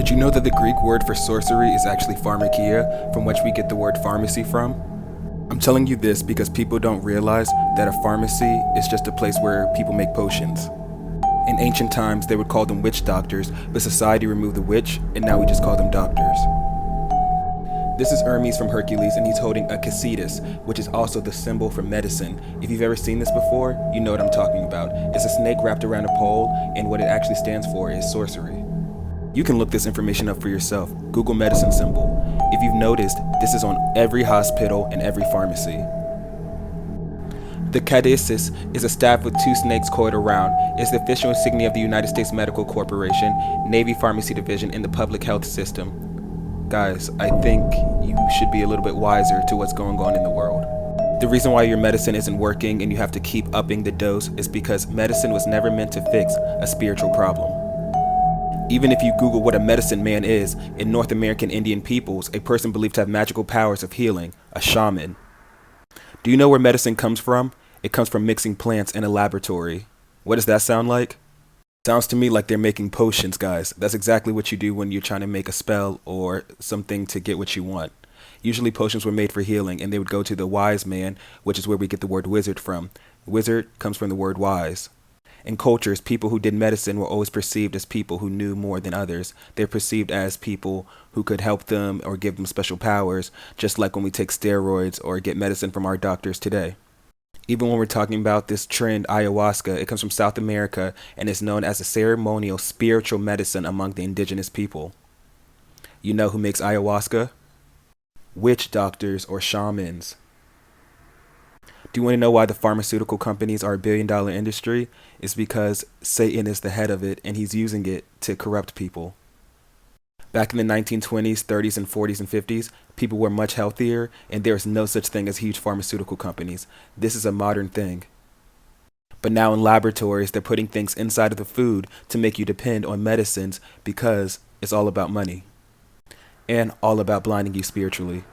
Did you know that the Greek word for sorcery is actually pharmakia, from which we get the word pharmacy from? I'm telling you this because people don't realize that a pharmacy is just a place where people make potions. In ancient times, they would call them witch doctors, but society removed the witch, and now we just call them doctors. This is Hermes from Hercules, and he's holding a cacetus, which is also the symbol for medicine. If you've ever seen this before, you know what I'm talking about. It's a snake wrapped around a pole, and what it actually stands for is sorcery. You can look this information up for yourself. Google medicine symbol. If you've noticed, this is on every hospital and every pharmacy. The caduceus is a staff with two snakes coiled around. It's the official insignia of the United States Medical Corporation, Navy Pharmacy Division, and the public health system. Guys, I think you should be a little bit wiser to what's going on in the world. The reason why your medicine isn't working and you have to keep upping the dose is because medicine was never meant to fix a spiritual problem. Even if you Google what a medicine man is, in North American Indian peoples, a person believed to have magical powers of healing, a shaman. Do you know where medicine comes from? It comes from mixing plants in a laboratory. What does that sound like? Sounds to me like they're making potions, guys. That's exactly what you do when you're trying to make a spell or something to get what you want. Usually potions were made for healing, and they would go to the wise man, which is where we get the word wizard from. Wizard comes from the word wise. In cultures, people who did medicine were always perceived as people who knew more than others. They're perceived as people who could help them or give them special powers, just like when we take steroids or get medicine from our doctors today. Even when we're talking about this trend, ayahuasca, it comes from South America and is known as a ceremonial spiritual medicine among the indigenous people. You know who makes ayahuasca? Witch doctors or shamans. Do you want to know why the pharmaceutical companies are a billion-dollar industry? It's because Satan is the head of it and he's using it to corrupt people. Back in the 1920s, 30s, and 40s and 50s, people were much healthier and there is no such thing as huge pharmaceutical companies. This is a modern thing. But now in laboratories, they're putting things inside of the food to make you depend on medicines because it's all about money and all about blinding you spiritually.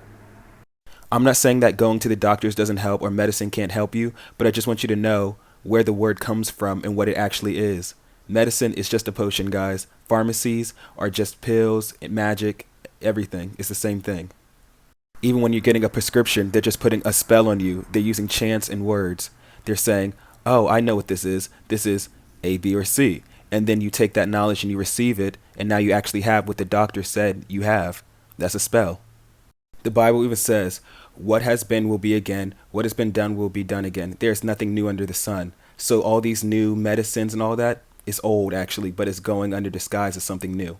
I'm not saying that going to the doctors doesn't help or medicine can't help you, but I just want you to know where the word comes from and what it actually is. Medicine is just a potion, guys. Pharmacies are just pills, magic, everything. It's the same thing. Even when you're getting a prescription, they're just putting a spell on you. They're using chants and words. They're saying, oh, I know what this is. This is A, B, or C. And then you take that knowledge and you receive it, and now you actually have what the doctor said you have. That's a spell. The Bible even says, what has been will be again, what has been done will be done again. There's nothing new under the sun. So all these new medicines and all that is old actually, but it's going under disguise as something new.